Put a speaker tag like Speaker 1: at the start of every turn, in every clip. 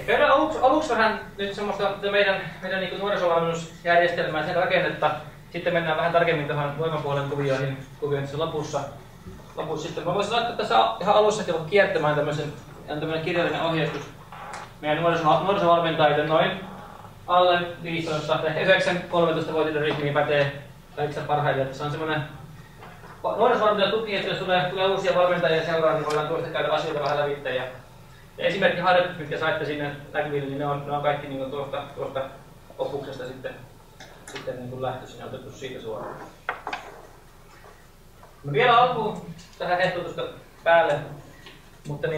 Speaker 1: Käydään aluksi vähän nyt semmoista meidän niin nuorisovalmennusjärjestelmää, sen rakennetta. Sitten mennään vähän tarkemmin tähän voimapuolen kuvioihin tässä lopussa. Sitten mä voisin laittaa tässä ihan alussakin kiertämään tämmöinen kirjallinen ohjeistus meidän nuorisovalmentajille noin alle 15, ehkä 9-13-vuotiaiden ryhmiin pätee kaikista parhaille. Se on semmoinen nuorisovalmentajan tuki, että jos tulee uusia valmentajia seuraan, niin voidaan tuosta käydä asioita vähän lävitse. Ja esimerkkiharjoitukset, mitkä saitte sinne näkyville, niin ne on kaikki niin tuosta opuksesta sitten niin lähtöisin ja otettu siitä suoraan. No vielä alkuun tähän hehkutusta päälle, mutta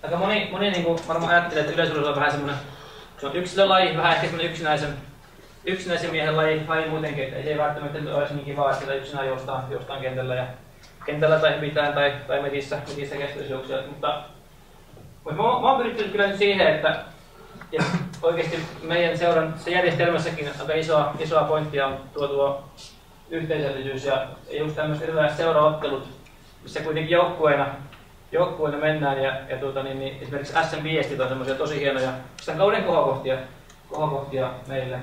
Speaker 1: aika moni niin kuin varmaan ajattelee, että yleisurheilu on vähän semmoinen, se on yksilölaji, vähän ehkä semmoinen yksinäisen miehen laji muutenkin, että ei se välttämättä ole niin kivaa, että siellä yksinään juostaan kentällä tai hypitään tai metissä kestävyysjuoksia. Mutta mä oon pyrittynyt kyllä nyt siihen, että oikeasti meidän seuran järjestelmässäkin aika isoa pointtia on tuo yhteisöllisyys ja just tämmöiset erilaiset seuraottelut, missä kuitenkin joukkueena mennään ja esimerkiksi SM-viestit on semmoisia tosi hienoja kauden kohokohtia meille.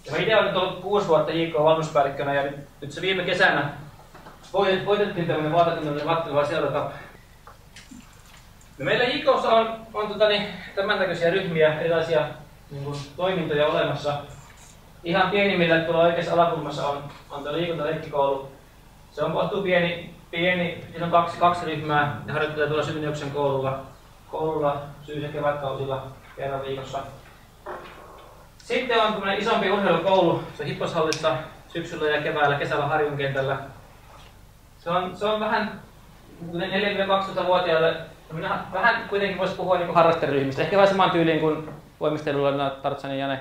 Speaker 1: Ja mä itse olen nyt ollut 6 vuotta JK-valmennuspäällikkönä ja nyt se viime kesänä voitettiin tämmöinen valtakunnallinen Vattenfall Seura. Meillä JK:ssa on tämän näköisiä ryhmiä, erilaisia toimintoja olemassa. Ihan pienimmillä tuolla oikeassa alakulmassa on tuo liikuntaleikkikoulu. Se on kohtuu pieni, siinä on kaksi ryhmää ja harjoittelee tuolla Syviniuksen koululla syys- ja kevätkausilla kerran viikossa. Sitten on tämmöinen isompi urheilukoulu, se Hipposhallissa syksyllä ja keväällä, kesällä Harjun kentällä. Se on vähän 4-12-vuotiaille, vähän kuitenkin voisi puhua niin harrasteryhmistä. Ehkä vähän samaan tyyliin kuin voimistelulla Tartsan ja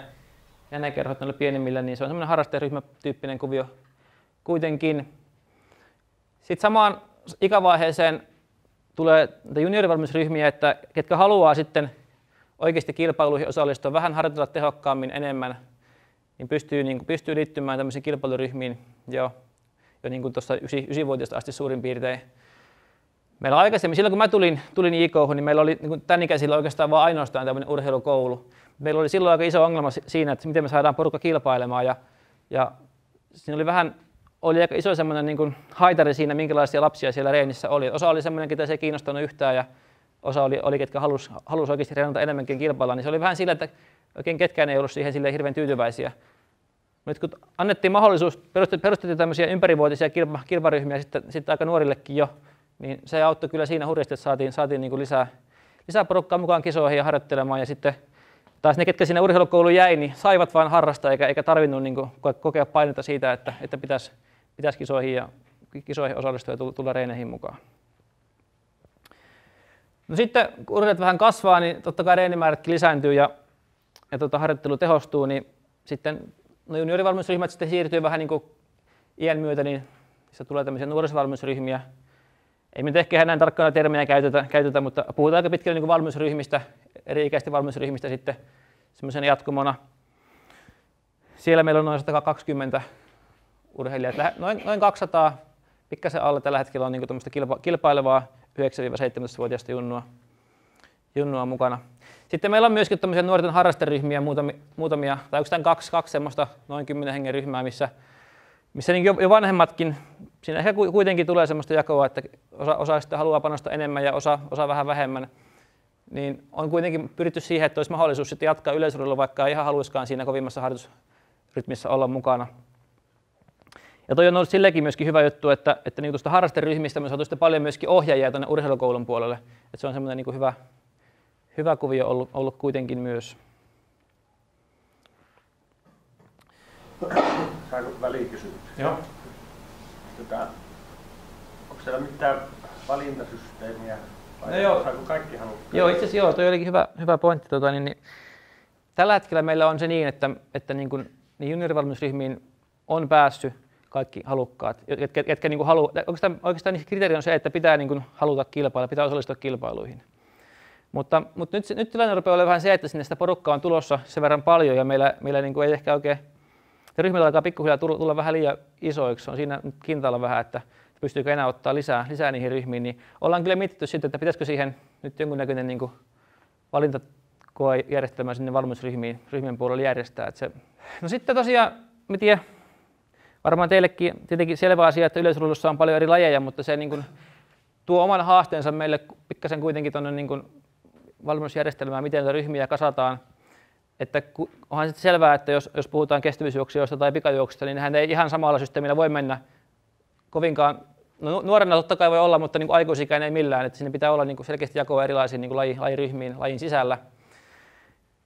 Speaker 1: Jane kerhot noille pienimmillä, niin se on semmoinen harrasteryhmätyyppinen kuvio kuitenkin. Sitten samaan ikävaiheeseen tulee juniorivalmennusryhmiä, että ketkä haluaa sitten oikeasti kilpailuihin osallistua, vähän harjoitella tehokkaammin enemmän, niin pystyy liittymään tämmöisiin kilpailuryhmiin jo niin kuin tuossa 9-vuotiaasta asti suurin piirtein. Meillä aikaisemmin, silloin kun mä tulin JK:hun, niin meillä oli niin tämän ikäisillä oikeastaan vain ainoastaan tämmöinen urheilukoulu. Meillä oli silloin aika iso ongelma siinä, että miten me saadaan porukka kilpailemaan ja siinä oli aika iso semmoinen niin kuin haitari siinä, minkälaisia lapsia siellä reenissä oli. Osa oli semmoinen, ketä se ei kiinnostanut yhtään ja osa oli ketkä halusi oikeasti reenata enemmänkin kilpailla. Niin se oli vähän sillä, että oikein ketkään ei ollut siihen hirveän tyytyväisiä. Nyt kun annettiin mahdollisuus, perustettiin tämmöisiä ympärivuotisia kilparyhmiä sitten aika nuorillekin jo, niin se auttoi kyllä siinä hurjasti, että saatiin niin kuin lisää porukkaa mukaan kisoihin ja harjoittelemaan. Ja sitten taas ne, ketkä sinne urheilukouluun jäi, niin saivat vain harrastaa eikä tarvinnut niin kuin kokea painetta siitä, että pitäisi kisoihin osallistua ja tulla reeneihin mukaan. No sitten kun urheilijat vähän kasvaa, niin totta kai reenimäärätkin lisääntyy ja harjoittelu tehostuu, niin sitten juniorivalmennusryhmät sitten siirtyy vähän niin kuin iän myötä, niin se tulee tämmöisiä nuorisovalmennusryhmiä. Ei me nyt ehkä näin tarkkoina termejä käytetä, mutta puhutaan aika pitkälle niin valmennusryhmistä, eri-ikäisten valmennusryhmistä sitten semmoisena jatkumona. Siellä meillä on noin 120 urheilijat, noin 200, pikkasen alle tällä hetkellä on niin tuommoista kilpailevaa 9-17-vuotiaista junnua mukana. Sitten meillä on myöskin tämmöisiä nuorten harrasteryhmiä, muutamia tai oikeastaan kaksi semmoista noin 10 hengen ryhmää, missä niin jo vanhemmatkin, siinä ehkä kuitenkin tulee semmoista jakoa, että osa sitten haluaa panostaa enemmän ja osa vähän vähemmän. Niin on kuitenkin pyritty siihen, että olisi mahdollisuus sitten jatkaa yleisurheilua, vaikka ei ihan haluiskaan siinä kovimmassa harjoitusrytmissä olla mukana. Ja toi on ollut sillekin myöskin hyvä juttu, että niin tuosta harrasteryhmistä me saatu paljon myöskin ohjaajia tuonne urheilukoulun puolelle. Että se on semmoinen niin hyvä kuvio ollut kuitenkin myös.
Speaker 2: Saanko välikysymys?
Speaker 1: Joo.
Speaker 2: Onko siellä mitään valintasysteemiä? Vai
Speaker 1: joo.
Speaker 2: Saanko kaikki halukkaat?
Speaker 1: Joo, itse asiassa joo, toi olikin hyvä pointti. Tällä hetkellä meillä on se niin, että niin juniorivalmennusryhmiin on päässyt kaikki halukkaat, ketkä niin haluaa. Oikeastaan kriteeri on se, että pitää niin haluta kilpailla, pitää osallistua kilpailuihin. Mutta nyt tilanne rupeaa olemaan vähän se, että sinne sitä porukkaa on tulossa sen verran paljon ja meillä niin ei ehkä oikein, ryhmillä alkaa pikkuhiljaa tulla vähän liian isoiksi, on siinä kintaalla vähän, että pystyykö enää ottaa lisää niihin ryhmiin, niin ollaan kyllä mietitty sitten, että pitäisikö siihen nyt jonkunnäköinen niin koejärjestelmää sinne valmennusryhmien puolelle järjestää. No sitten tosiaan, mä tiedän, varmaan teillekin tietenkin selvä asia, että yleisurheilussa on paljon eri lajeja, mutta se niin kuin tuo oman haasteensa meille pikkasen kuitenkin tuonne niin kuin valmennusjärjestelmään, miten näitä ryhmiä kasataan. Että onhan sitten selvää, että jos puhutaan kestävyysjuoksijoista tai pikajuoksusta, niin nehän ei ihan samalla systeemillä voi mennä kovinkaan. No, nuorena totta kai voi olla, mutta niin kuin aikuisikään ei millään. Että siinä pitää olla niin kuin selkeästi jakoa erilaisiin niin kuin lajiryhmiin lajin sisällä.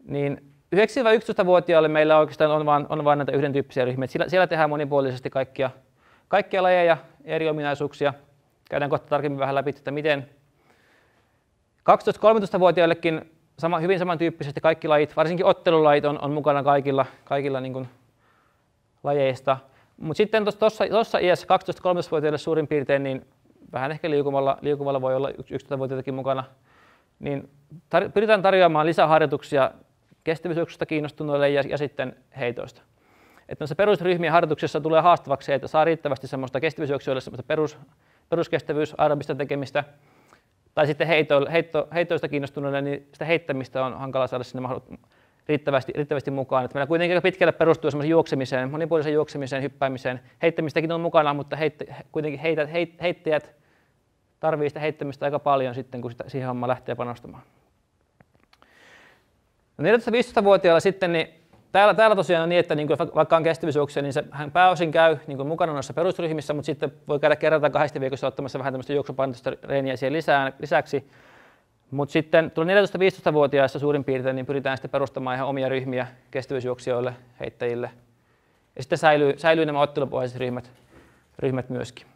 Speaker 1: Niin 9-11-vuotiaille meillä oikeastaan on vain näitä yhden tyyppisiä ryhmiä. Siellä tehdään monipuolisesti kaikkia lajeja ja eri ominaisuuksia. Käydään kohta tarkemmin vähän läpi, että miten 12-13-vuotiaillekin hyvin samantyyppisesti kaikki lajit, varsinkin ottelulajit on mukana kaikilla niin kuin lajeista. Mutta sitten tuossa iässä 12-13-vuotiaille suurin piirtein, niin vähän ehkä liukumalla voi olla 11-vuotiaitakin mukana, niin pyritään tarjoamaan lisäharjoituksia kestävyysjuoksusta kiinnostuneille ja sitten heitoista. Että noissa perusryhmien harjoituksissa tulee haastavaksi se, että saa riittävästi semmoista kestävyysjuoksijoille semmoista peruskestävyys, aerobista tekemistä, tai sitten heitoista kiinnostuneille, niin sitä heittämistä on hankala saada sinne riittävästi mukaan. Että meillä kuitenkin pitkälle perustuu semmoiseen juoksemiseen, monipuoliseen juoksemiseen, hyppäämiseen. Heittämistäkin on mukana, mutta kuitenkin heittäjät tarvitsee sitä heittämistä aika paljon sitten, kun siihen homma lähtee panostamaan. No 14-15-vuotiailla sitten, niin täällä tosiaan on niin, että niin vaikka on kestävyysjuoksija, niin hän pääosin käy niin mukana noissa perusryhmissä, mutta sitten voi käydä kerran tai 2 viikossa ottamassa vähän tämmöistä juoksupainotusta reeniä siihen lisäksi. Mutta sitten 14-15-vuotiaissa suurin piirtein niin pyritään sitten perustamaan ihan omia ryhmiä kestävyysjuoksijoille, heittäjille. Ja sitten säilyy nämä ottelupohjaiset ryhmät myöskin.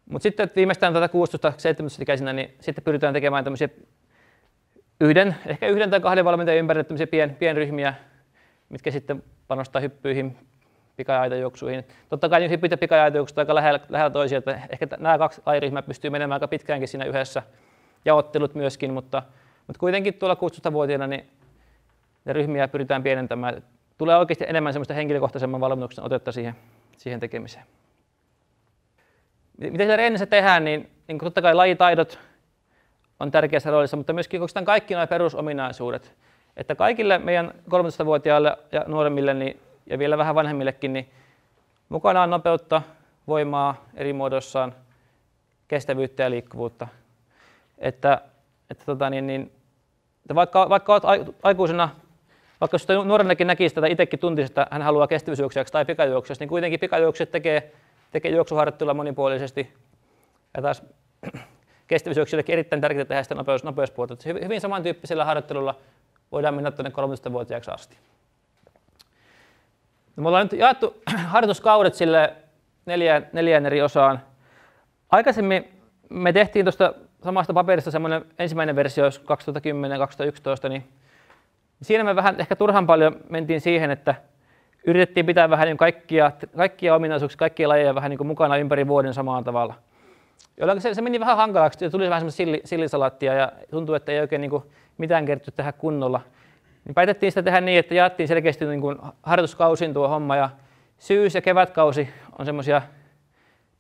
Speaker 1: Mutta sitten viimeistään 16-17-ikäisinä niin sitten pyritään tekemään tämmöisiä ehkä yhden tai 2 valmentajan ympärille tämmöisiä pienryhmiä, mitkä sitten panostaa hyppyihin, pika- ja aitajuoksuihin. Totta kai hyppyt ja pika- ja aitajuoksut aika lähellä toisia, että ehkä nämä 2 lajiryhmää pystyy menemään aika pitkäänkin siinä yhdessä, ja ottelut myöskin, mutta kuitenkin tuolla 16-vuotiaana niin ne ryhmiä pyritään pienentämään. Tulee oikeasti enemmän semmoista henkilökohtaisemman valmennuksen otetta siihen tekemiseen. Miten siellä reenissä tehdään, niin totta kai lajitaidot on tärkeässä roolissa, mutta myöskin oikeastaan kaikki nuo perusominaisuudet. Että kaikille meidän 13-vuotiaille ja nuoremmille niin, ja vielä vähän vanhemmillekin, niin mukana on nopeutta, voimaa eri muodoissaan, kestävyyttä ja liikkuvuutta. Että vaikka olet aikuisena, vaikka jos nuorenakin näkisi tätä itsekin tuntisi, että hän haluaa kestävyysjuoksijaksi tai pikajuoksijaksi, niin kuitenkin pikajuoksijat tekee juoksuharjoittelua monipuolisesti. Ja taas kestävyysjuoksijoillekin erittäin tärkeää tehdä sitä nopeuspuolta. Hyvin samantyyppisellä harjoittelulla voidaan mennä tuonne 13-vuotiaaksi asti. No, me ollaan nyt jaettu harjoituskaudet sille 4 eri osaan. Aikaisemmin me tehtiin tuosta samasta paperista semmoinen ensimmäinen versio 2010-2011, niin siinä me vähän ehkä turhan paljon mentiin siihen, että yritettiin pitää vähän niin kaikkia ominaisuuksia, kaikkia lajeja vähän niin kuin mukana ympäri vuoden samalla tavalla. Jolloin se meni vähän hankalaksi, tuli vähän semmoista sillisalaattia ja tuntui, että ei oikein niin kuin mitään kertyä tehdä kunnolla. Niin päätettiin sitä tehdä niin, että jaettiin selkeästi niin kuin harjoituskausiin tuo homma ja syys- ja kevätkausi on semmoisia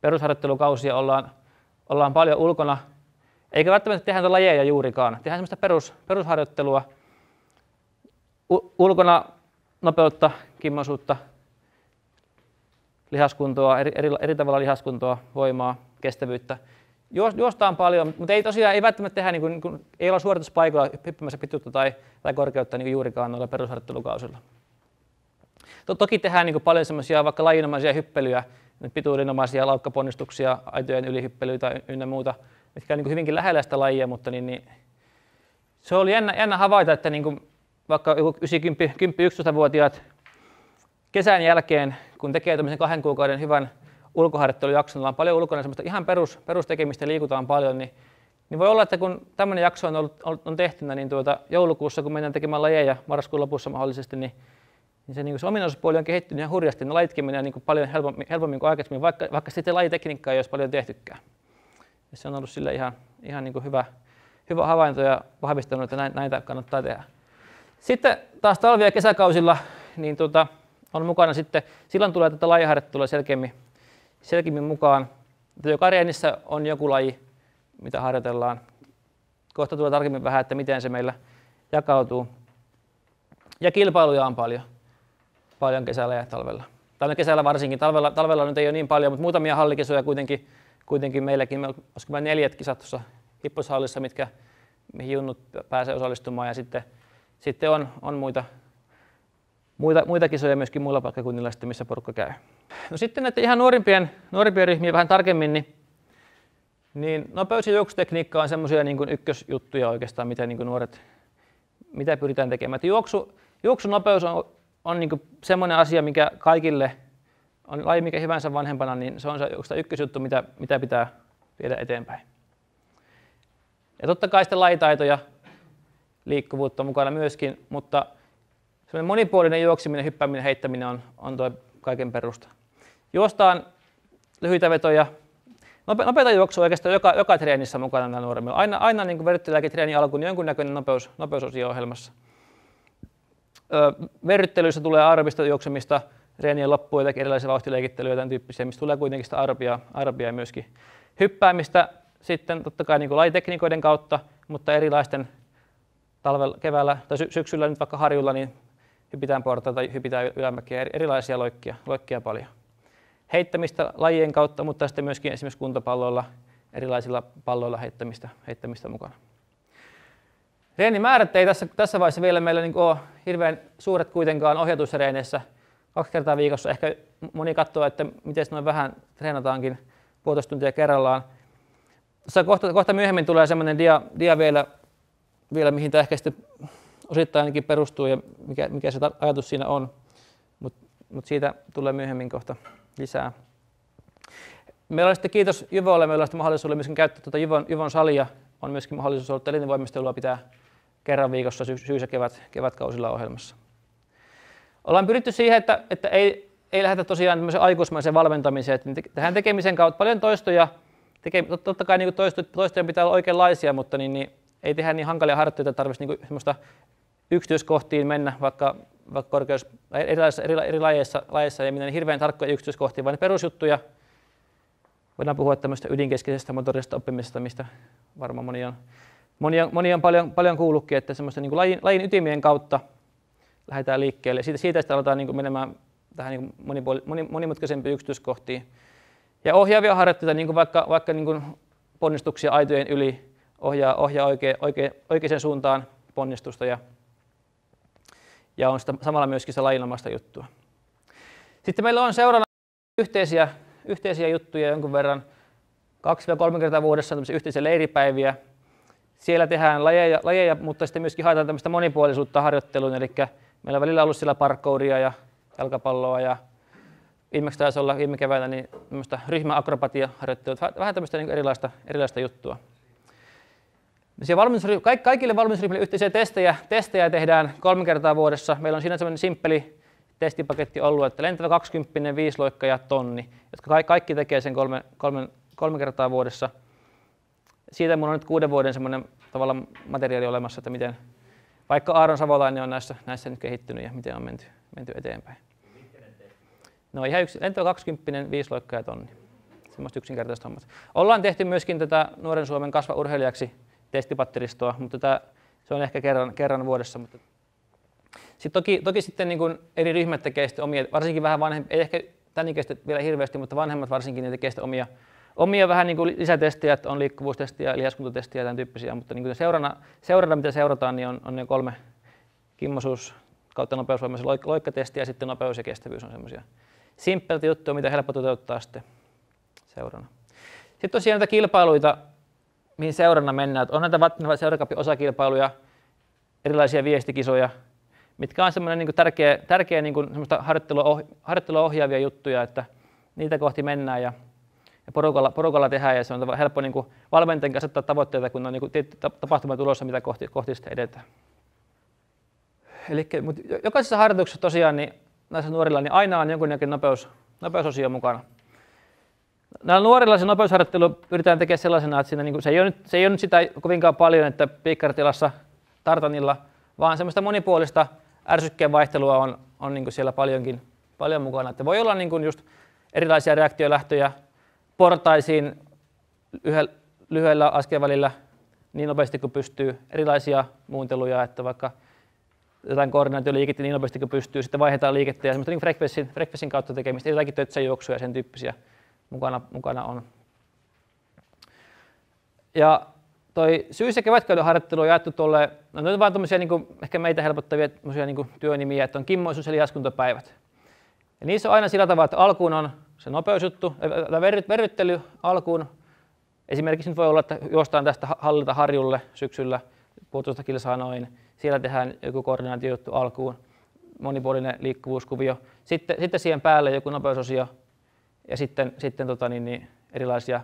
Speaker 1: perusharjoittelukausia, ollaan paljon ulkona, eikä välttämättä tehdä lajeja juurikaan. Tehdään semmoista perusharjoittelua, ulkona nopeutta, kimmoisuutta, lihaskuntoa, eri tavalla lihaskuntoa, voimaa, kestävyyttä. Juostaan paljon, mutta ei välttämättä tehdä, ei olla suorituspaikoilla hyppäämässä pituutta tai korkeutta juurikaan noilla perusharjoittelukausilla. Toki tehdään paljon semmoisia vaikka lajinomaisia hyppelyjä, pituudenomaisia laukkaponnistuksia, aitojen ylihyppelyitä ynnä muuta, mitkä on hyvinkin lähellä sitä lajia, mutta se oli jännä havaita, että vaikka 9-10-11-vuotiaat kesän jälkeen, kun tekee tämmöisen 2 kuukauden hyvän ulkoharjoittelujakson, on paljon ulkona semmoista ihan perustekemistä, liikutaan paljon, niin voi olla, että kun tämmöinen jakso on tehtynä, niin joulukuussa, kun mennään tekemään lajeja, marraskuun lopussa mahdollisesti, niin se ominaisuuspuoli on kehittynyt ihan hurjasti. Ne lajitkin menee paljon helpommin kuin aikaisemmin, vaikka sitten lajitekniikkaa ei olisi paljon tehtykään. Ja se on ollut sille ihan hyvä havainto ja vahvistanut, että näitä kannattaa tehdä. Sitten taas talvi- ja kesäkausilla niin on mukana sitten, silloin tulee tätä lajiharjoittelua selkeämmin mukaan. Joka reenissä on joku laji, mitä harjoitellaan. kohta tulee tarkemmin vähän, että miten se meillä jakautuu. Ja kilpailuja on paljon kesällä ja talvella. Tai kesällä varsinkin, talvella nyt ei ole niin paljon, mutta muutamia hallikisoja kuitenkin meilläkin. Olisiko meillä 4 kisat tuossa hipposhallissa, mihin junnut pääsee osallistumaan, ja sitten on muita kisoja myöskin muilla paikkakunnilla, missä porukka käy. No sitten näitä ihan nuorimpien ryhmiä vähän tarkemmin, niin nopeus- ja juoksutekniikka on semmoisia niin kuin ykkösjuttuja oikeastaan, mitä niin kuin nuoret, mitä pyritään tekemään. Juoksunopeus on niin kuin semmoinen asia, mikä kaikille, on laji mikä hyvänsä vanhempana, niin se on se ykkösjuttu, mitä pitää viedä eteenpäin. Ja totta kai sitten lajitaitoja, liikkuvuutta mukana myöskin, mutta semmoinen monipuolinen juoksiminen, hyppääminen, heittäminen on tuo kaiken perusta. Juostaan lyhyitä vetoja. Nopeata juoksua oikeastaan joka treenissä mukana näillä nuoremmilla. Aina niin verryttelyäkin treenin alkuun niin jonkunnäköinen nopeusosio ohjelmassa. Verryttelyissä tulee aerobista juoksemista, treenien loppuun jotakin erilaisia vauhtileikittelyjä ja tämän tyyppisiä, mistä tulee kuitenkin sitä aerobia myöskin. Hyppäämistä sitten totta kai niin lajitekniikoiden kautta, mutta erilaisten talvella, keväällä tai syksyllä nyt vaikka harjulla, niin hypitään portaita tai hypitään ylämäkiä, erilaisia loikkia paljon. Heittämistä lajien kautta, mutta sitten myöskin esimerkiksi kuntopalloilla, erilaisilla palloilla heittämistä mukana. Reenimäärät ei tässä vaiheessa vielä meillä niin ole hirveän suuret kuitenkaan ohjatuissa reeneissä 2 kertaa viikossa. Ehkä moni katsoo, että miten noin vähän treenataankin 1,5 tuntia kerrallaan. Tuossa kohta myöhemmin tulee sellainen dia vielä, mihin tämä ehkä sitten osittain ainakin perustuu ja mikä se ajatus siinä on, mutta siitä tulee myöhemmin kohta lisää. Meillä on sitten kiitos Jyvolle, meillä on sitten mahdollisuus myöskin käyttää tuota Jyvon salia, on myöskin mahdollisuus ollut elinvoimistelua pitää kerran viikossa syys- ja kevätkausilla ohjelmassa. Ollaan pyritty siihen, että ei lähdetä tosiaan tämmöiseen aikuismaiseen valmentamiseen, että tehdään tekemisen kautta paljon toistoja. Totta kai niin toistojen pitää olla oikeanlaisia, mutta niin ei tehdä niin hankalia harjoitteita, että tarvitsisi niin semmoista yksityiskohtiin mennä, vaikka eri lajeissa ei mennä niin hirveän tarkkoja yksityiskohtiin, vaan ne perusjuttuja. Voidaan puhua tämmöistä ydinkeskeisestä motorisesta oppimisesta, mistä varmaan moni on paljon kuullutkin, että semmoista niin kuin lajin ytimien kautta lähdetään liikkeelle. Siitä sitten aletaan niin kuin menemään tähän niin kuin monimutkaisempiin yksityiskohtiin. Ja ohjaavia harjoitteita, niin kuin vaikka niin kuin ponnistuksia aitojen yli, ohjaa oikeaan suuntaan ponnistusta ja on sitä samalla myöskin sitä lajinomaista juttua. Sitten meillä on seurana yhteisiä juttuja jonkun verran 2-3 kertaa vuodessa yhteisiä leiripäiviä. Siellä tehdään lajeja, mutta sitten myöskin haetaan tämmöistä monipuolisuutta harjoitteluun, eli meillä on välillä ollut siellä parkouria ja jalkapalloa ja viimeksi taisi olla viime keväänä niin ryhmäakrobatia-harjoittelua, vähän tämmöistä niin erilaista juttua. Kaikille valmennusryhmille yhteisiä testejä tehdään 3 kertaa vuodessa. Meillä on siinä semmoinen simppeli testipaketti ollut, että lentävä 20, 5 loikkaa ja tonni, jotka kaikki tekee sen 3 kertaa vuodessa. Siitä minulla on nyt 6 vuoden semmoinen tavallaan materiaali olemassa, että miten vaikka Aaron Savolainen on näissä nyt kehittynyt ja miten on menty eteenpäin. No ihan lentävä 20, 5 loikkaa ja tonni. Semmoista yksinkertaista hommat. Ollaan tehty myöskin tätä Nuoren Suomen kasva urheilijaksi testipatteristoa, mutta se on ehkä kerran vuodessa. Mutta sitten toki sitten niin kuin eri ryhmät tekee sitten omia, varsinkin vähän vanhemmat, ei ehkä tämän ikäistä vielä hirveästi, mutta vanhemmat varsinkin ne tekee sitten omia vähän niin kuin lisätestejä, että on liikkuvuustestiä, lihaskuntatestiä ja tämän tyyppisiä, mutta niin kuin seurana mitä seurataan, niin on ne 3 kimmoisuus kautta nopeusvoimaisen loikkatesti ja sitten nopeus ja kestävyys on semmoisia simppeltä juttuja, mitä helppo toteuttaa sitten seurana. Sitten tosiaan näitä kilpailuita, mihin seurana mennään. On näitä Vattenfall Seurakapin osakilpailuja, erilaisia viestikisoja, mitkä on semmoinen niin kuin tärkeä niin kuin semmoista harjoittelua ohjaavia juttuja, että niitä kohti mennään ja porukalla tehdään ja se on helppo niin kuin valmentajan kanssa asettaa tavoitteita, kun on niin kuin tapahtuma tulossa, mitä kohti sitten edetään. Eli jokaisessa harjoituksessa tosiaan niin näissä nuorilla niin aina on jonkunnäköinen nopeusosio mukana. Näillä nuorilla se nopeusharjoittelu pyritään tekemään sellaisena, että siinä niin kuin, se ei ole nyt sitä kovinkaan paljon, että piikkartilassa tartanilla, vaan semmoista monipuolista ärsykkeen vaihtelua on niin kuin siellä paljon mukana. Että voi olla niin kuin just erilaisia reaktiolähtöjä portaisiin lyhyellä askelvälillä niin nopeasti kuin pystyy, erilaisia muunteluja, että vaikka jotain koordinaatioliikettä niin nopeasti kuin pystyy, sitten vaihdetaan liikettä ja semmoista niin frekvenssin kautta tekemistä, jotakin tötsäjuoksuja ja sen tyyppisiä mukana on. Ja toi syys- ja kevätkauden harjoittelu on jaettu tuolle, no ne on vaan tommosia niin ehkä meitä helpottavia niin työnimiä, että on kimmoisuus- ja lihaskuntapäivät. Ja niissä on aina sillä tavalla, että alkuun on se nopeusjuttu, verryttely alkuun. Esimerkiksi nyt voi olla, että juostaan tästä hallilta Harjulle syksyllä 1,5 kilsaa noin. Siellä tehdään joku koordinaatiojuttu alkuun, monipuolinen liikkuvuuskuvio. Sitten siihen päälle joku nopeusosio ja sitten erilaisia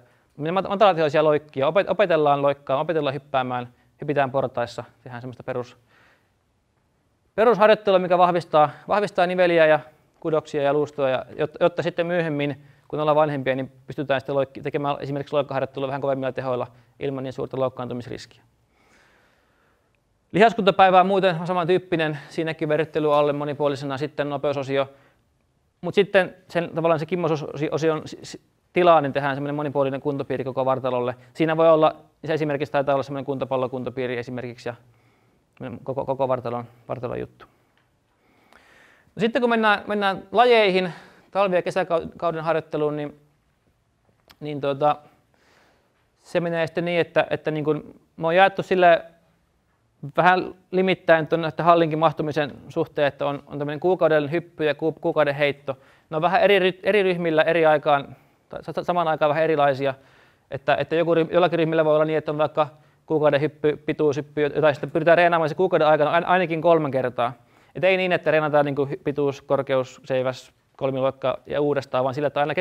Speaker 1: matalatehoisia loikkia. Opetellaan loikkaamaan, opetellaan hyppäämään, hypitään portaissa. Tehdään semmoista perusharjoittelua, mikä vahvistaa niveliä ja kudoksia ja luustoja, jotta sitten myöhemmin, kun ollaan vanhempia, niin pystytään sitten tekemään esimerkiksi loikkaharjoittelua vähän kovemmilla tehoilla ilman niin suurta loukkaantumisriskiä. Lihaskuntapäivä on muuten samantyyppinen, siinäkin verryttely alle monipuolisena, sitten nopeusosio. Mutta sitten tavallaan se kimmoisuusosion tilaa, niin tehdään semmoinen monipuolinen kuntopiiri koko vartalolle. Siinä voi olla, se esimerkiksi taitaa olla semmoinen kuntopallokuntopiiri esimerkiksi ja koko vartalon juttu. No sitten kun mennään lajeihin, talvi- ja kesäkauden harjoitteluun, niin se menee sitten niin, että niin kun me on jaettu sille vähän limittäin tuonne hallinkin mahtumisen suhteen, että on tämmöinen kuukauden hyppy ja kuukauden heitto. Ne on vähän eri ryhmillä eri aikaan, samaan aikaan vähän erilaisia. Että jollakin ryhmillä voi olla niin, että on vaikka kuukauden hyppy, pituushyppy, jota sitten pyritään reenaamaan se kuukauden aikana ainakin 3 kertaa. Et ei niin, että reenataan niin kuin pituus, korkeus, seiväs, kolmiloikka ja uudestaan, vaan sillä, että aina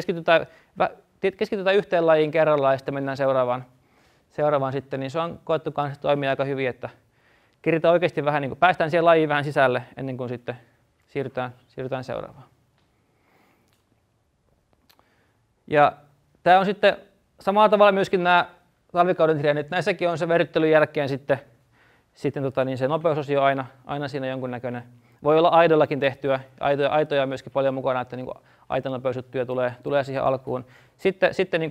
Speaker 1: keskitytään yhteen lajiin kerrallaan ja sitten mennään seuraavaan sitten. Niin se on koettu kanssa toimia aika hyvin, että keritään oikeasti vähän, niin kuin päästään siihen lajiin vähän sisälle ennen kuin sitten siirrytään seuraavaan. Ja tämä on sitten samalla tavalla myöskin nämä talvikauden treenit. Näissäkin on se verryttelyn jälkeen sitten se nopeusosio aina siinä jonkunnäköinen. Voi olla aidollakin tehtyä, aitoja on myöskin paljon mukana, että niin aitonopeusjuttuja tulee siihen alkuun. Sitten niin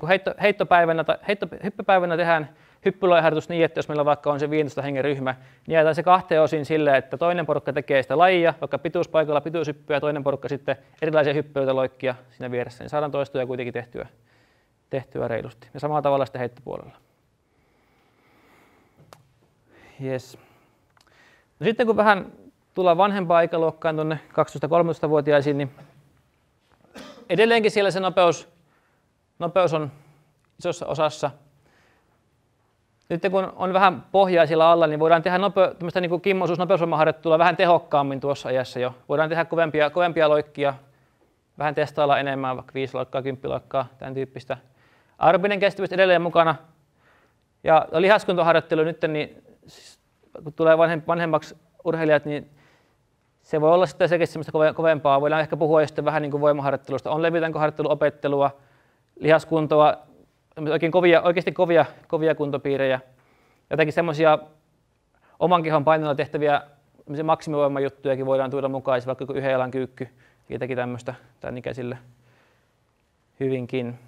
Speaker 1: hyppypäivänä tehdään hyppylajiharjoitus niin, että jos meillä vaikka on se 15 hengen ryhmä, niin jaetaan se 2 osiin silleen, että toinen porukka tekee sitä lajia, vaikka pituuspaikalla pituushyppyä, ja toinen porukka sitten erilaisia hyppyitä loikkia siinä vieressä, niin saadaan toistoja kuitenkin tehtyä reilusti. Ja samalla tavalla sitten heittopuolella. Yes. No sitten kun vähän tullaan vanhempaan ikäluokkaan tuonne 12-13-vuotiaisiin, niin edelleenkin siellä se nopeus on isossa osassa. Nyt kun on vähän pohjaa siellä alla, niin voidaan tehdä tämmöistä niin kimmoisuus-nopeusvoimaharjoittelua vähän tehokkaammin tuossa ajassa jo. Voidaan tehdä kovempia loikkia, vähän testailla enemmän, vaikka 5 loikkaa, 10 loikkaa, tämän tyyppistä. Aerobinen kestävyys edelleen mukana. Ja lihaskuntoharjoittelu nyt, niin kun tulee vanhemmaksi urheilijat, niin se voi olla sitten selkeästi semmoista kovempaa. Voidaan ehkä puhua sitten vähän niin kuin voimaharjoittelusta. On levytankoharjoitteluopettelua, lihaskuntoa, oikeasti kovia kuntopiirejä. Jotakin semmoisia oman kehon painoilla tehtäviä maksimivoimajuttujakin voidaan tuoda mukaan, vaikka yhden jalan kyykky, jotakin tämmöistä tämän ikäisille hyvinkin.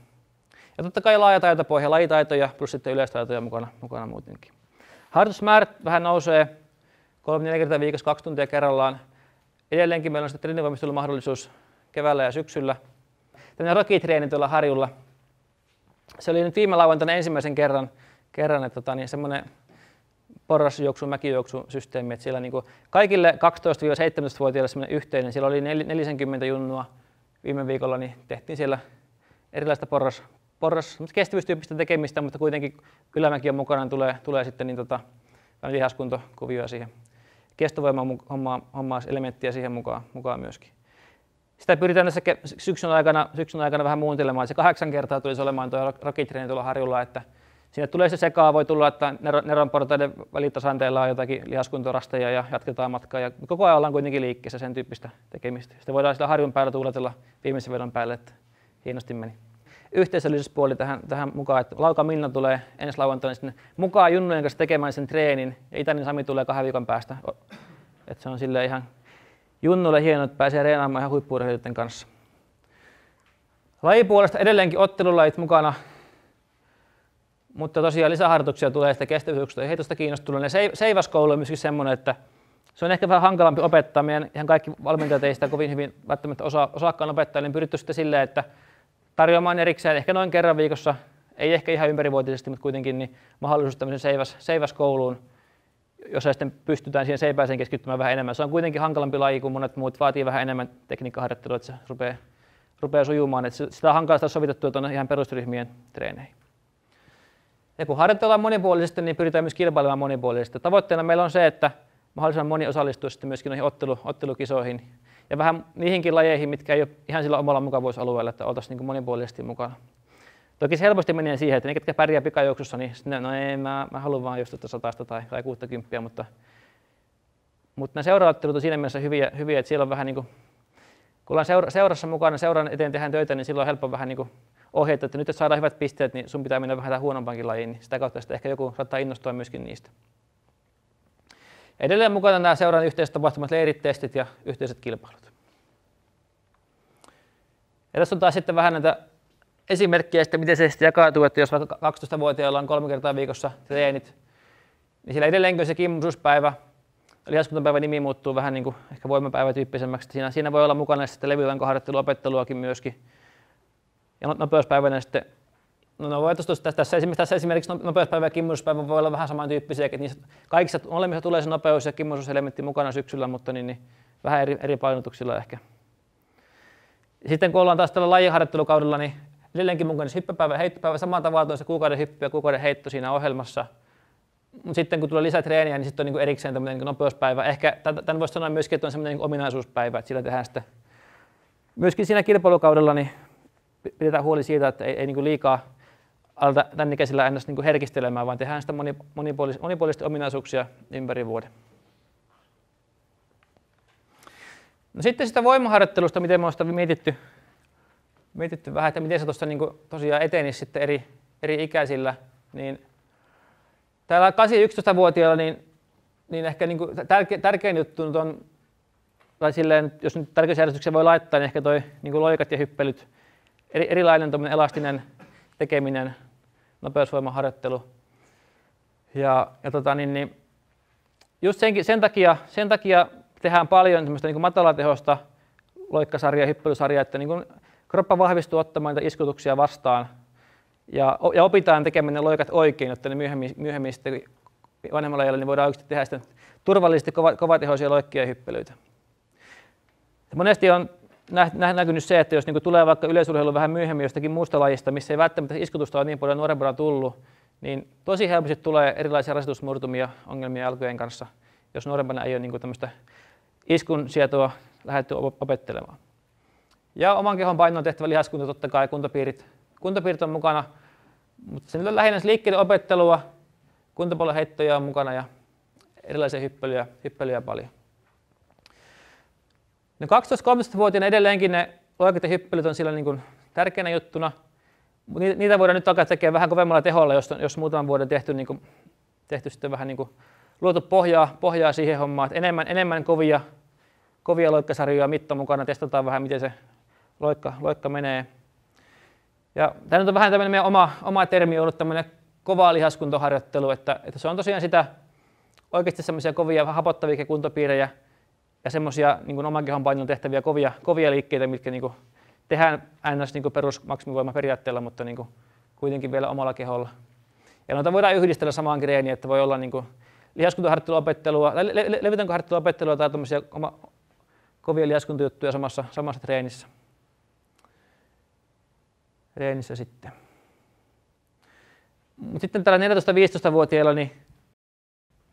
Speaker 1: Ja totta kai laajataitopohja, lajitaitoja plus sitten yleistaitoja mukana muutenkin. Harjoitusmäärät vähän nousee 3-4 kertaa viikossa 2 tuntia kerrallaan. Edelleenkin meillä on sitten treenivoimistelumahdollisuus keväällä ja syksyllä. Tällainen rokitreeni tuolla Harjulla. Se oli nyt viime lauantaina ensimmäisen kerran että semmoinen porrasjuoksu, mäkijuoksusysteemi, että siellä niin kuin kaikille 12-17-vuotiaille semmoinen yhteinen. Siellä oli 40 junnua viime viikolla, niin tehtiin siellä erilaista kestävyystyyppistä tekemistä, mutta kuitenkin ylämäki on mukana, tulee sitten niin lihaskuntokuvioa siihen. Kestovoiman hommaa elementtiä siihen mukaan myöskin. Sitä pyritään tässä syksyn aikana vähän muuntelemaan. Se 8 kertaa tulisi olemaan tuo rokitreeni tuolla Harjulla, että sinne tulee se sekaa, voi tulla, että neronportaiden välitasanteella on jotakin lihaskuntorasteja ja jatketaan matkaa. Ja koko ajan ollaan kuitenkin liikkeessä, sen tyyppistä tekemistä. Sitten voidaan sillä Harjun päällä tuuletella viimeisen vedon päälle, että hienosti meni. Yhteisöllisyyspuoli tähän mukaan, että Lauka Minna tulee ensi lauantaina sinne mukaan junnujen kanssa tekemään sen treenin ja Itänin Sami tulee 2 viikon päästä. Että se on silleen ihan junnulle hienoa, että pääsee reenaamaan ihan huippu-urheilijoiden kanssa. Lajipuolesta edelleenkin ottelulajit mukana. Mutta tosiaan lisäharjoituksia tulee sitä kestävyysjuoksusta ja heitosta kiinnostuneille. Seiväskoulu on myöskin semmoinen, että se on ehkä vähän hankalampi opettaa. Meidän ihan kaikki valmentajat ei sitä kovin hyvin välttämättä osaakaan opettaa, niin pyritty sitten silleen, että tarjoamaan erikseen ehkä noin kerran viikossa, ei ehkä ihan ympärivuotisesti, mutta kuitenkin niin mahdollisuus tämmöisen seiväskouluun, jossa sitten pystytään siihen seipäiseen keskittymään vähän enemmän. Se on kuitenkin hankalampi laji kuin monet muut, vaatii vähän enemmän tekniikkaharjoittelua, että se rupeaa sujumaan. Että sitä on hankala sovitettua tuonne ihan perusryhmien treeneihin. Ja kun harjoitellaan monipuolisesti, niin pyritään myös kilpailemaan monipuolisesti. Tavoitteena meillä on se, että mahdollisimman moni osallistuisi sitten myöskin noihin ottelukisoihin ja vähän niihinkin lajeihin, mitkä ei ole ihan sillä omalla mukavuusalueella, että oltaisiin niin monipuolisesti mukana. Toki se helposti menee siihen, että ne, ketkä pärjää pikajuoksussa, niin no ei, mä haluan vaan just 100 tai 60, mutta nämä seuraottelut on siinä mielessä hyviä, että siellä on vähän niin kuin, kun ollaan seurassa mukana, seuran eteen tehdään töitä, niin silloin on helppo vähän niin kuin ohjeita, että nyt jos saadaan hyvät pisteet, niin sun pitää mennä vähän huonompaankin lajiin, niin sitä kautta sitten ehkä joku saattaa innostua myöskin niistä. Edelleen mukana nämä seuran yhteiset tapahtumat, leirit, testit ja yhteiset kilpailut. Ja tässä on taas sitten vähän näitä esimerkkejä, että miten se sitten jakautuu, että jos vaikka 12-vuotiailla on 3 kertaa viikossa treenit, niin siellä edelleenkin on se kimmoisuuspäivä, lihaskuntapäivän nimi muuttuu vähän niin kuin ehkä voimapäivätyyppisemmäksi. Siinä voi olla mukana sitten levylankoharjoitteluopetteluakin myöskin. Ja nopeuspäivänä sitten, tässä esimerkiksi nopeuspäivä ja kimmoisuuspäivä voi olla vähän samantyyppisiä, että niissä kaikissa molemmissa tulee se nopeus- ja kimmoisuuselementti mukana syksyllä, mutta niin vähän eri painotuksilla ehkä. Sitten kun ollaan taas tällä lajiharjoittelukaudella, niin edelleenkin mukana hyppypäivä ja heittopäivä, samalla tavalla se kuukauden hyppy ja kuukauden heitto siinä ohjelmassa. Mutta sitten kun tulee lisätreeniä, niin sitten on niin erikseen tämmöinen niin nopeuspäivä. Ehkä tämän voisi sanoa myöskin, että on semmoinen niin ominaisuuspäivä, että sillä tehdään sitten myöskin siinä kilpailukaudella, niin pidetään huoli siitä, että ei niin liikaa alta tämän ikäisillä ennäs niin herkistelemään, vaan tehdään sitä monipuolisesti ominaisuuksia ympäri vuoden. No sitten sitä voimaharjoittelusta, miten me on sitä mietitty vähän, että miten se tuossa niin tosiaan etenisi sitten eri ikäisillä, niin täällä 8-11-vuotiailla niin ehkä niin tärkein juttu nyt on, tai silleen, jos nyt tärkeysjärjestykseen voi laittaa, niin ehkä toi niin loikat ja hyppelyt, erilainen elastinen tekeminen, nopeusvoimaharjoittelu. Just sen takia tehdään paljon semmoista niin matalatehosta loikkasarjaa, hyppelysarjaa, että niin kroppa vahvistuu ottamaan niitä iskutuksia vastaan ja opitaan tekemään ne loikat oikein, että ne myöhemmin sitten vanhemmalla iällä niin voidaan oikeasti tehdä sitten turvallisesti kovatehoisia loikkia ja hyppelyitä. Ja monesti on näkynyt se, että jos niin tulee vaikka yleisurheilu vähän myöhemmin jostakin muusta lajista, missä ei välttämättä iskutusta ole niin paljon nuorempana tullut, niin tosi helposti tulee erilaisia rasitusmurtumia ongelmia jalkojen kanssa, jos nuorempana ei ole niin tämmöistä iskun sietoa lähdetty opettelemaan. Ja oman kehon paino on tehtävä lihaskunta totta kai, kuntopiirit on mukana, mutta se nyt on lähinnä liikkeiden opettelua, kuntopuolen heittoja on mukana ja erilaisia hyppelyjä paljon. No 12-13-vuotiaana edelleenkin ne loikat ja hyppelyt on siellä niin kuin tärkeänä juttuna. Niitä voidaan nyt alkaa tekemään vähän kovemmalla teholla, jos muutaman vuoden tehty sitten vähän niin kuin luotu pohjaa siihen hommaan. Että enemmän kovia loikkasarjoja mitta mukana, testataan vähän miten se loikka menee. Ja tämä nyt on vähän tämmöinen meidän oma termi ollut tämmöinen kova lihaskuntoharjoittelu, että se on tosiaan sitä oikeasti semmoisia kovia hapottavia kuntopiirejä ja semmoisia niin oman kehon painon tehtäviä kovia liikkeitä, mitkä niin tehdään ns. Niin perusmaksimivoimaperiaatteella, mutta niin kuitenkin vielä omalla keholla. Ja noita voidaan yhdistellä samaan treeniin, että voi olla niin lihaskuntaharjoitteluopettelua, levytankoharjoitteluopettelua tai tämmöisiä kovia lihaskuntajuttuja samassa treenissä sitten. Mut sitten tällä 14-15-vuotiailla niin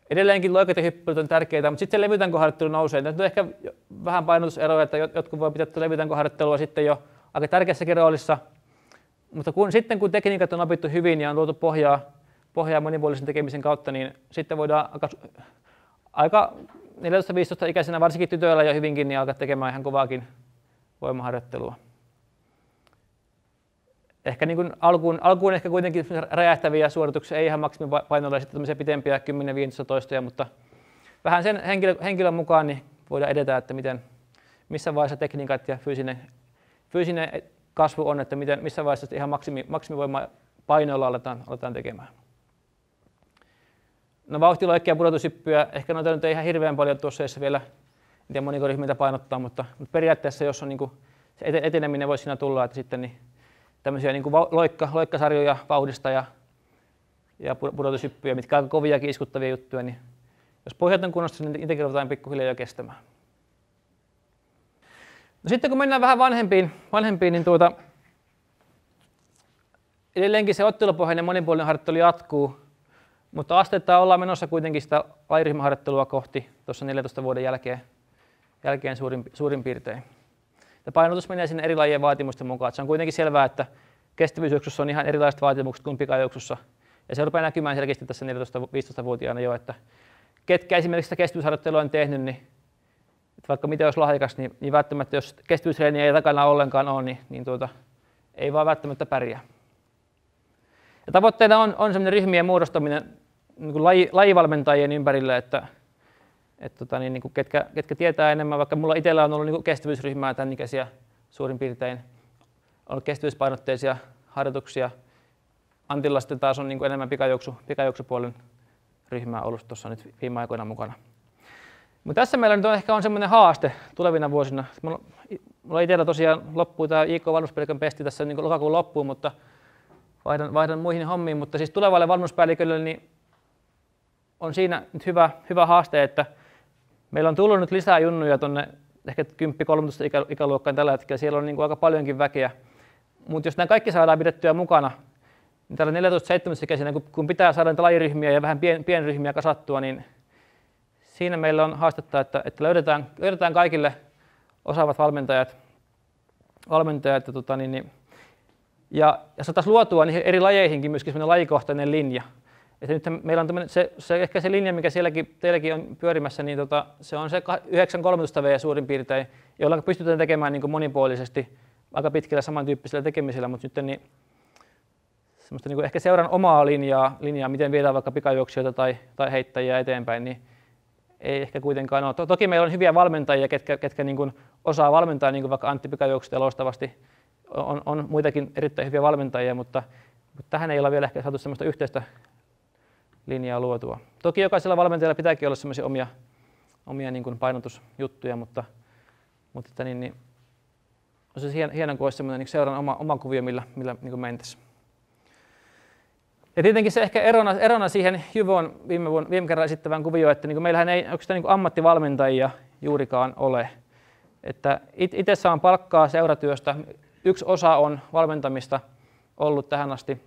Speaker 1: edelleenkin loikat ja hyppelyt on tärkeitä, mutta sitten se levytankoharjoittelu nousee. Nyt on ehkä vähän painotuseroja, että jotkut voi pitää levytankoharjoittelua sitten jo aika tärkeässäkin roolissa. Mutta sitten kun tekniikat on opittu hyvin ja on luotu pohjaa monipuolisen tekemisen kautta, niin sitten voidaan aika 14-15-ikäisenä, varsinkin tytöillä ja hyvinkin, niin alkaa tekemään ihan kovaakin voimaharjoittelua. Ehkä niin kuin alkuun ehkä kuitenkin räjähtäviä suorituksia, ei ihan maksimipainoilla, sitten tämmöisiä pitempiä 10-15 toistoja, mutta vähän sen henkilön mukaan niin voidaan edetä, että missä vaiheessa tekniikat ja fyysinen kasvu on, että missä vaiheessa ihan maksimivoimaa painoilla aletaan tekemään. No vauhtiloikkia ja pudotushyppyä, ehkä noita nyt ei ihan hirveän paljon tuossa vielä, en tiedä moniko ryhmiltä painottaa, mutta periaatteessa jos on niin kuin se eteneminen voisi siinä tulla, että sitten niin tämmöisiä niin kuin loikkasarjoja vauhdista ja pudotushyppyjä, mitkä on aika koviakin iskuttavia juttuja, niin jos pohjat on kunnossa, niin niitäkin ruvetaan pikkuhiljaa jo kestämään. No sitten kun mennään vähän vanhempiin niin edelleenkin se ottelupohjainen monipuolinen harjoittelu jatkuu, mutta asteittain ollaan menossa kuitenkin sitä lajiryhmäharjoittelua kohti tuossa 14 vuoden jälkeen suurin piirtein. Ja painotus menee sinne eri lajien vaatimusten mukaan. Se on kuitenkin selvää, että kestävyysjuoksussa on ihan erilaiset vaatimukset kuin pikajuoksussa. Ja se rupeaa näkymään selkeästi tässä 14-15-vuotiaana jo, että ketkä esimerkiksi sitä kestävyysharjoittelua on tehnyt, niin vaikka mitä olisi lahjakas, niin välttämättä jos kestävyysreeniä ei takana ollenkaan ole, niin ei vaan välttämättä pärjää. Ja tavoitteena on sellainen ryhmien muodostaminen niin kuin lajivalmentajien ympärille, että niin kuin ketkä tietää enemmän, vaikka mulla itsellä on ollut niin kuin kestävyysryhmää tämän ikäisiä suurin piirtein, ollut kestävyyspainotteisia harjoituksia. Antilla sitten taas on niin kuin enemmän pikajuoksupuolen ryhmää ollut tuossa nyt viime aikoina mukana. Mutta tässä meillä nyt ehkä on semmoinen haaste tulevina vuosina. Mulla itsellä tosiaan loppuu tämä IK-valmennuspäällikön pesti tässä niin kuin lokakuun loppuun, mutta vaihdan muihin hommiin. Mutta siis tulevalle valmennuspäällikölle niin on siinä nyt hyvä haaste, että meillä on tullut nyt lisää junnuja tuonne ehkä 10-13 ikäluokkaan tällä hetkellä. Siellä on niin kuin aika paljonkin väkeä. Mutta jos nämä kaikki saadaan pidettyä mukana, niin tällä 14-17-ikäisenä, kun pitää saada niitä lajiryhmiä ja vähän pienryhmiä kasattua, niin siinä meillä on haastetta, että löydetään kaikille osaavat valmentajat ja saataisiin luotua niihin eri lajeihinkin myöskin sellainen lajikohtainen linja. Että nyt meillä on ehkä se linja, mikä teilläkin on pyörimässä, niin se on se 9-13V suurin piirtein, jolla pystytään tekemään niin kuin monipuolisesti aika pitkillä samantyyppisillä tekemisillä, mutta nyt niin semmoista niin kuin ehkä seuran omaa linjaa, miten viedään vaikka pikajuoksijoita tai heittäjiä eteenpäin, niin ei ehkä kuitenkaan ole. Toki meillä on hyviä valmentajia, ketkä niin kuin osaa valmentaa, niin kuin vaikka Antti pikajuoksusta loistavasti. On muitakin erittäin hyviä valmentajia, mutta tähän ei olla vielä ehkä saatu semmoista yhteistä linjaa luotua. Toki jokaisella valmentajalla pitääkin olla semmoisia omia niin kuin painotusjuttuja, mutta niin on se hieno, kun olisi semmoinen niin seuran oma kuvio, millä niin kuin mentäisiin. Ja tietenkin se ehkä erona siihen Jyvon viime kerralla esittävään kuvioon, että niin meillähän ei oikeastaan niin ammattivalmentajia juurikaan ole. Että itse saan palkkaa seuratyöstä. Yksi osa on valmentamista ollut tähän asti,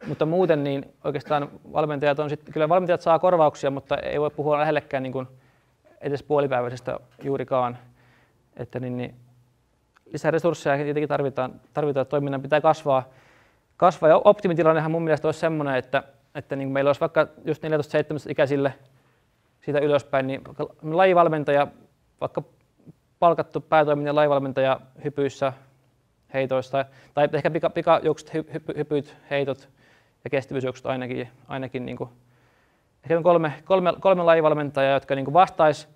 Speaker 1: mutta muuten niin oikeastaan kyllä valmentajat saa korvauksia, mutta ei voi puhua lähellekään niin kuin edes puolipäiväisestä juurikaan. Että niin lisää resursseja tietenkin tarvitaan, että toiminnan pitää kasvaa. Ja optimitilannehan mun mielestä olisi semmoinen, että niin meillä olisi vaikka just 14-17-ikäisille siitä ylöspäin, niin lajivalmentaja, vaikka palkattu päätoiminen lajivalmentaja hypyissä, heitoissa, tai ehkä pikajuokset, hypyt, heitot ja kestävyysjuoksut ainakin niin kuin, ehkä on kolme lajivalmentajaa, jotka niin kuin vastaisi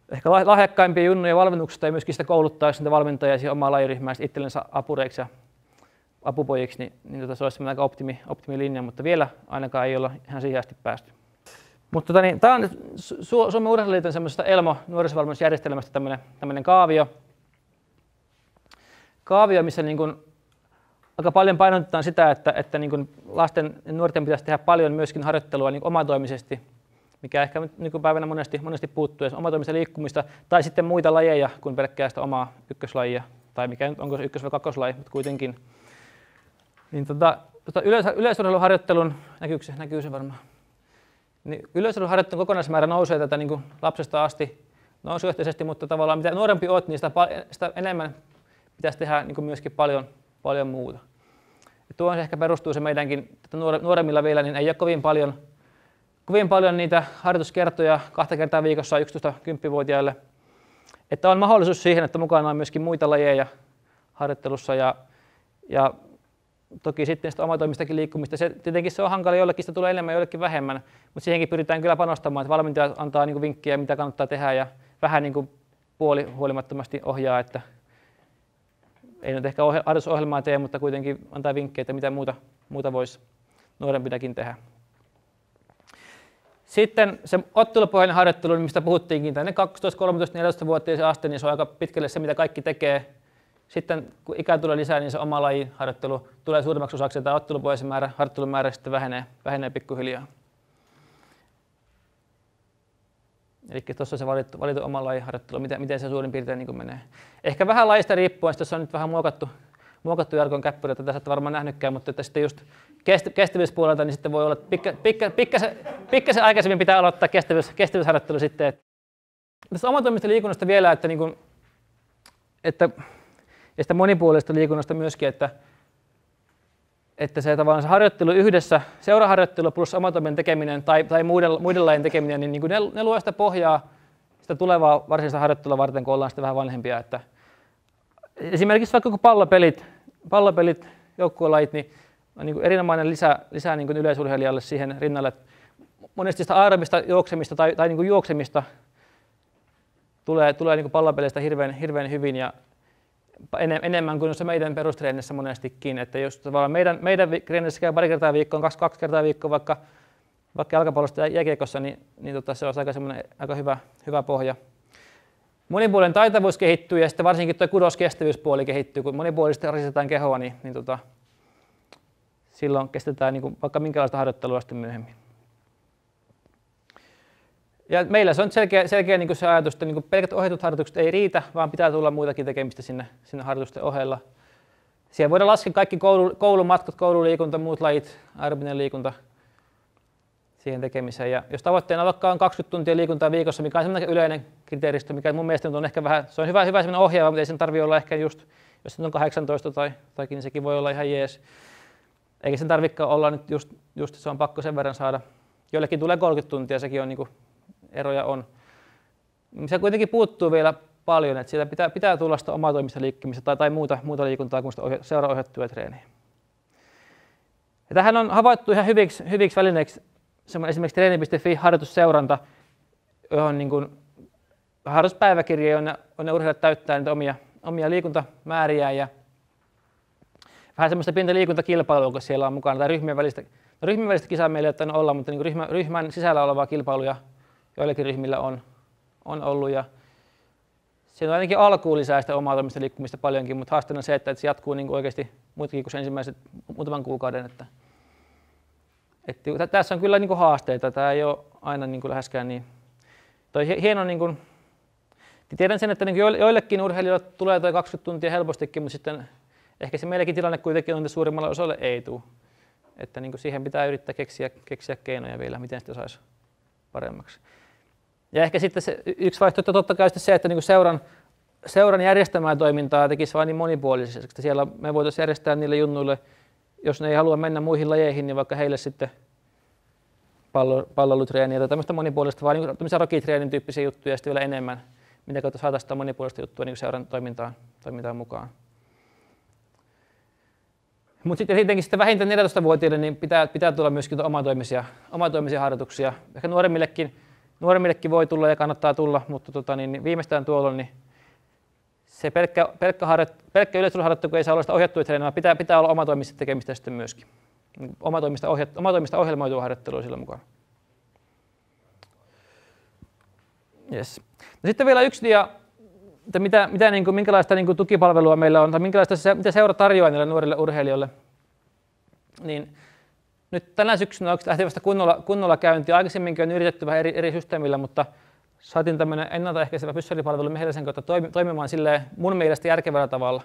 Speaker 1: ehkä lahjakkaimpia junnuja valmennuksesta ja myöskin sitä kouluttaisi niitä valmentajia siihen omaa lajiryhmää itsellensä apureiksi ja apupojiksi, niin se olisi aika optimilinja, mutta vielä ainakaan ei olla ihan siihen asti päästy. Mutta tämä on Suomen Urheiluliiton semmoisesta ELMO-nuorisovalmennusjärjestelmästä tämmöinen kaavio, missä niin kuin aika paljon painotetaan sitä, että niin kuin lasten ja nuorten pitäisi tehdä paljon myöskin harjoittelua niin omatoimisesti, mikä ehkä nykypäivänä monesti puuttuu, omatoimista liikkumista tai sitten muita lajeja kuin pelkkää sitä omaa ykköslajia, tai mikä nyt onko se ykkös- vai kakkoslaji, mutta kuitenkin. Niin yleisurheiluharjoittelun, näkyy se varmaan, niin yleisurheiluharjoittelun kokonaismäärä nousee tätä niin kuin lapsesta asti nousujohteisesti, mutta tavallaan mitä nuorempi olet, niin sitä enemmän pitäisi tehdä niin kuin myöskin paljon muuta. Ja tuohon se ehkä perustuu se meidänkin, että nuoremmilla vielä niin ei ole kovin paljon niitä harjoituskertoja 2 kertaa viikossa 11-10-vuotiaille, että on mahdollisuus siihen, että mukana on myöskin muita lajeja harjoittelussa ja toki sitten sitä omatoimistakin liikkumista. Tietenkin se on hankala, joillekin sitä tulee enemmän, joillekin vähemmän, mutta siihenkin pyritään kyllä panostamaan, että valmentaja antaa niin kuin vinkkejä, mitä kannattaa tehdä ja vähän niin kuin puolihuolimattomasti ohjaa, että ei nyt ehkä harjoitusohjelmaa tee, mutta kuitenkin antaa vinkkejä, että mitä muuta voisi nuorempinakin tehdä. Sitten se ottelupohjainen harjoittelu, mistä puhuttiinkin, tänne 12, 13, 14-vuotiaisiin asti, niin se on aika pitkälle se, mitä kaikki tekee. Sitten kun ikä tulee lisää, niin se oma lajiharjoittelu tulee suurimmaksi osaksi, ja tämä ottelupohjaisen harjoittelun määrä sitten vähenee pikkuhiljaa. Eli tuossa on se valittu oma lajiharjoittelu, miten se suurin piirtein niin menee. Ehkä vähän lajista riippuen, tässä on nyt vähän muokattu Jarkon käppyrä, että tässä et varmaan nähnytkään, mutta että sitten just kestävyyspuolelta, niin sitten voi olla, pikkasen aikaisemmin pitää aloittaa kestävyysharjoittelu sitten. Tästä omatoimisesta liikunnasta vielä, että, niin kuin, ja sitä monipuolisesta liikunnasta myöskin, että se tavallaan se harjoittelu yhdessä, seuraharjoittelu plus omatoiminen tekeminen tai muiden lajien tekeminen, niin kuin ne luo sitä pohjaa sitä tulevaa varsinaista harjoittelua varten, kun ollaan sitten vähän vanhempia. Että esimerkiksi vaikka kun pallopelit, joukkuelajit, niin on niin kuin erinomainen lisää niin kuin yleisurheilijalle siihen rinnalle. Monesti sitä aerobista juoksemista tai niin kuin juoksemista tulee niin kuin pallopeleistä hirveän hyvin ja enemmän kuin meidän perustreenissä monestikin. Että jos meidän treenissä käy pari kertaa viikkoon, kaksi kertaa viikkoon vaikka jalkapallosta ja jääkiekossa, niin se on aika hyvä pohja. Monipuolinen taitavuus kehittyy ja sitten varsinkin tuo kudoskestävyyspuoli kehittyy. Kun monipuolisesti rasistetaan kehoa, niin silloin kestetään niin vaikka minkälaista harjoittelua sitten myöhemmin. Ja meillä se on selkeä niin se ajatus, että niin pelkät ohjatut harjoitukset ei riitä, vaan pitää tulla muutakin tekemistä sinne harjoitusten ohella. Siellä voidaan laskea kaikki koulumatkat, koululiikunta, muut lajit, aerobinen liikunta siihen tekemiseen. Ja jos tavoitteena vaikka on 20 tuntia liikuntaa viikossa, mikä on sellainen yleinen kriteeristö, mikä mun mielestä on ehkä vähän, se on hyvä sellainen ohjaava, mutta ei sen tarvitse olla ehkä just, jos se on 18 taikin, niin sekin voi olla ihan jees. Eikä sen tarvitsekaan olla nyt just se on pakko sen verran saada. Joillekin tulee 30 tuntia, sekin on niinku, eroja on. Se kuitenkin puuttuu vielä paljon, että siitä pitää tulla sitä omatoimista liikkimistä tai muuta liikuntaa kuin sitä seuraohjattuja treeniä. Ja tähän on havaittu ihan hyviksi välineiksi esimerkiksi treeni.fi-harjoitusseuranta, johon niin kuin harjoituspäiväkirja, jonne urheilijat täyttää niitä omia liikuntamääriä ja vähän semmoista pientä liikuntakilpailua, kun siellä on mukana, tai ryhmien välistä kisaa meillä ei ole olla, mutta niin ryhmän sisällä olevaa kilpailuja joillakin ryhmillä on ollut. Ja siinä on ainakin alkuun lisää sitä omaa toimista liikkumista paljonkin, mutta haasteena on se, että se jatkuu niin kuin oikeasti muutakin kuin ensimmäiset muutaman kuukauden. Että tässä on kyllä niin kuin haasteita, tämä ei ole aina niin kuin läheskään niin. Hieno, niin kuin, tiedän sen, että niin kuin joillekin urheilijoille tulee toi 20 tuntia helpostikin, mutta sitten ehkä se meilläkin tilanne kuitenkin on, että suurimmalle osalle ei tule. Että niin kuin siihen pitää yrittää keksiä keinoja vielä, miten sitä saisi paremmaksi. Ja ehkä sitten se yksi vaihtoehto totta kai se, että niin kuin seuran järjestämää toimintaa tekisi vain niin monipuolisesti. Että siellä me voitaisiin järjestää niille junnuille, jos ne ei halua mennä muihin lajeihin, niin vaikka heille sitten pallolutreeniä tai tämmöistä monipuolista, vaan niin tämmöisiä rokitreenin tyyppisiä juttuja ja sitten vielä enemmän, mitä kautta saataisiin sitä monipuolista juttua niin seuran toimintaan mukaan. Mutta sitten tietenkin sitten vähintään 14-vuotiaille niin pitää tulla myöskin omatoimisia harjoituksia. Ehkä nuoremmillekin voi tulla ja kannattaa tulla, mutta niin viimeistään tuolloin niin se pelkkä yleisurheiluharjoittelu, kun ei saa olla sitä ohjattua treeniä, pitää olla omatoimista tekemistä sitten myöskin. Omatoimista ohjelmoitua harjoittelua sillä mukaan. Yes. No sitten vielä yksi dia, että minkälaista tukipalvelua meillä on, tai mitä seura tarjoaa niille nuorille urheilijoille. Niin nyt tänä syksynä on lähtenyt vasta kunnolla käyntiin. Aikaisemminkin on yritetty vähän eri systeemillä, mutta saatiin tämmöinen ennaltaehkäisevä fyssaripalvelu Mehiläisen kautta toimimaan silleen mun mielestä järkevällä tavalla.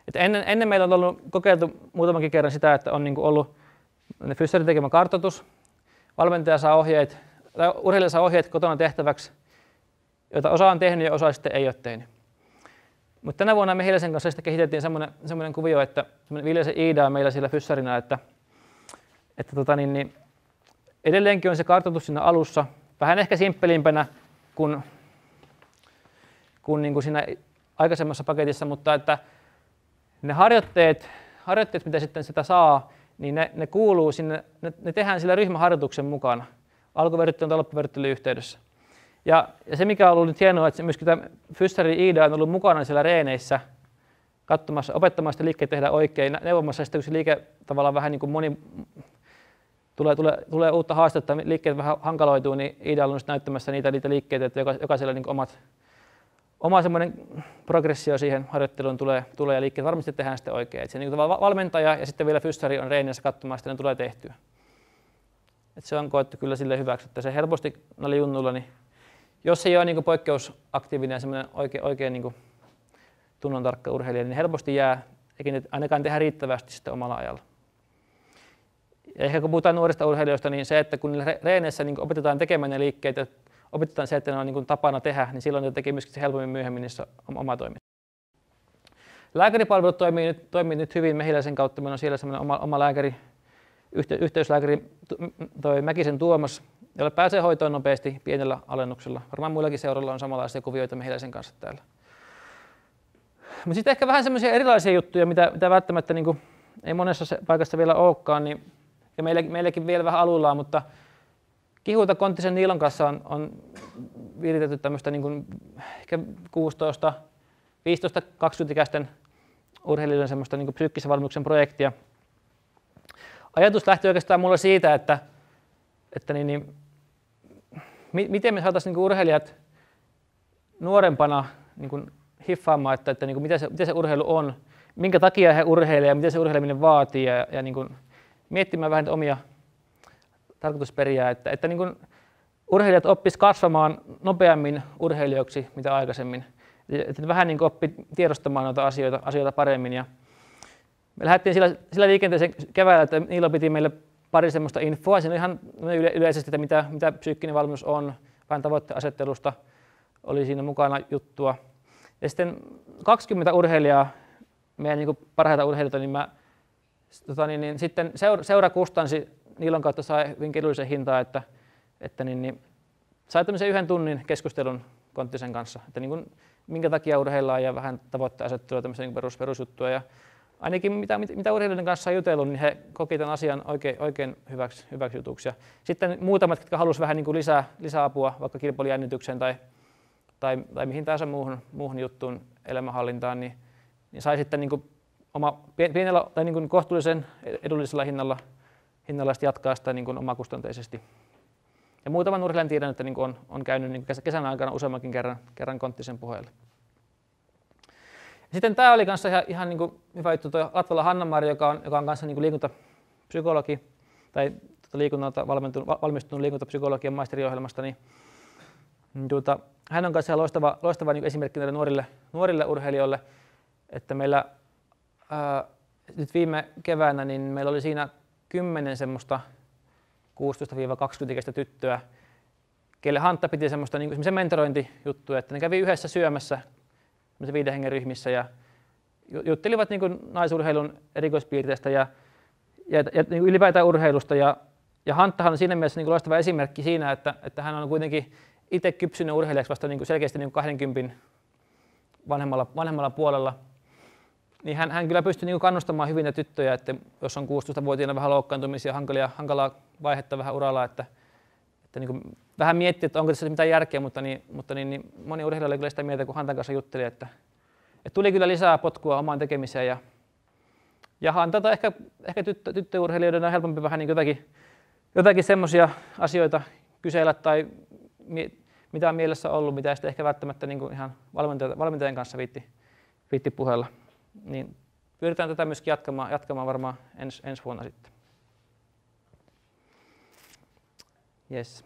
Speaker 1: Että ennen meillä on ollut kokeiltu muutamankin kerran sitä, että on ollut fyssarin tekemä kartoitus, valmentaja saa ohjeet, tai urheilija saa ohjeet kotona tehtäväksi, joita osa on tehnyt ja osa sitten ei ole tehnyt. Mutta tänä vuonna Mehiläisen kanssa sitten kehitettiin semmoinen kuvio, että Viljasen Iida on meillä siellä fyssarina, että edelleenkin on se kartoitus siinä alussa, vähän ehkä simppelimpänä kuin siinä aikaisemmassa paketissa, mutta että ne harjoitteet mitä sitten sitä saa, niin ne kuuluu sinne, ne tehdään sillä ryhmäharjoituksen mukana, alkuverryttelyn tai loppuverryttelyn yhteydessä. Ja se mikä on ollut nyt hienoa, että myöskin tämä fyssari Iida on ollut mukana siellä reeneissä katsomassa, opettamassa sitä liikkeet tehdä oikein, neuvomassa sitten, kun se liike tavallaan vähän niin kuin tulee uutta haastetta, liikkeet vähän hankaloituu, niin Iida on näyttämässä niitä liikkeitä, että jokaisella niin oma semmoinen progressio siihen harjoitteluun tulee ja liikkeet varmasti tehdään sitten oikein. Et se niin valmentaja ja sitten vielä fyssari on reenissä katsomaan, että ne tulee tehtyä. Et se on koettu kyllä sille hyväksi, että se helposti noilla junnuilla, niin jos ei ole niin poikkeusaktiivinen ja semmoinen oikein niin tunnon tarkka urheilija, niin helposti jää, eikä ne ainakaan tehdä riittävästi sitten omalla ajalla. Ja ehkä kun puhutaan nuorista urheilijoista, niin se, että kun reeneissä niin opetetaan tekemään ne liikkeet ja opetetaan se, että ne on niin tapana tehdä, niin silloin ne tekee myöskin se helpommin myöhemmin niissä oma toiminta. Lääkäripalvelut toimii nyt hyvin Mehiläisen kautta. Meillä on siellä semmoinen oma lääkäri, yhteyslääkäri toi Mäkisen Tuomas, jolla pääsee hoitoon nopeasti pienellä alennuksella. Varmaan muillakin seuroilla on samanlaisia kuvioita Mehiläisen kanssa täällä. Mutta sitten ehkä vähän semmoisia erilaisia juttuja, mitä välttämättä niin kuin ei monessa paikassa vielä olekaan, niin, ja meilläkin vielä vähän aluillaan, mutta Kihuta Konttisen Niilon kanssa on viritetty tämmöistä niin kuin ehkä 16, 15, 20-ikäisten urheilijoiden semmoista niin kuin psyykkisen valmennuksen projektia. Ajatus lähti oikeastaan mulle siitä, että miten me saataisiin niin urheilijat nuorempana niin hiffaamaan, että niin mitä se urheilu on, minkä takia he urheilevat ja mitä se urheileminen vaatii ja niin kuin miettimään vähän omia tarkoitusperiä, että niin kuin urheilijat oppisivat kasvamaan nopeammin urheilijoiksi mitä aikaisemmin. Että vähän niin kuin oppi tiedostamaan noita asioita paremmin. Ja me lähdettiin sillä liikenteeseen keväällä, että Niilo piti meille pari semmoista infoa. Siinä ihan yleisesti, että mitä psyykkinen valmennus on, vähän tavoitteasettelusta oli siinä mukana juttua. Ja sitten 20 urheilijaa, meidän niin kuin parhaita urheilijoita, niin sitten seurakustansi Niilon kautta sai hyvin edullisen hintaa, että sai tämmöisen 1 tunnin keskustelun Konttisen kanssa, että niin kuin, minkä takia urheillaan ja vähän tavoitteasettelua, tämmöisiä niin perusjuttuja. Ja ainakin mitä urheilijoiden kanssa on jutellut, niin he koki tämän asian oikein hyväksi jutuksi. Ja sitten muutamat, jotka halusivat vähän niin kuin lisää apua vaikka kilpailujännitykseen tai mihin tahansa muuhun juttuun elämänhallintaan, niin sai sitten niin kuin pienellä tai niin kuin kohtuullisen edullisella hinnalla jatkaa sitä niin kuin omakustanteisesti. Ja muutaman urheilijan tiedän, että niin kuin on käynyt niin kuin kesän aikana useammankin kerran Konttisen puheelle. Sitten tämä oli kanssa ihan niin kuin hyvä juttu, tuo Latvala Hanna-Mari, joka on kanssa niin kuin liikuntapsykologi tai liikunnalta valmistunut liikuntapsykologian maisteriohjelmasta, niin hän on kanssa loistava niin kuin esimerkki näille nuorille urheilijoille, että meillä nyt viime keväänä niin meillä oli siinä 10 semmoista 16-20-ikäistä tyttöä, kelle Hantta piti semmoista niin kuin mentorointijuttuja, että ne kävi yhdessä syömässä 5 hengen ryhmissä ja juttelivat niin kuin naisurheilun erikoispiirteistä ja niin kuin ylipäätään urheilusta. Ja Hanttahan on siinä mielessä niin kuin loistava esimerkki siinä, että hän on kuitenkin itse kypsynyt urheilijaksi vasta niin kuin selkeästi niin kuin 20 vanhemmalla puolella. Niin hän kyllä pystyy niin kannustamaan hyvin tyttöjä, että jos on 16-vuotiaana vähän loukkaantumisia, hankalaa vaihetta vähän uralla, että niin kuin vähän miettii, että onko tässä mitään järkeä, mutta moni urheilija oli kyllä sitä mieltä, kun Hantan kanssa jutteli, että tuli kyllä lisää potkua omaan tekemiseen. Ja Hantalta ehkä tyttöurheilijoiden on helpompi vähän niin jotakin semmoisia asioita kysellä tai mitä on mielessä ollut, mitä ei sitten ehkä välttämättä niin kuin ihan valmentajan kanssa viitti puhella. Niin pyritään tätä myöskin jatkamaan varmaan ensi vuonna sitten. Yes.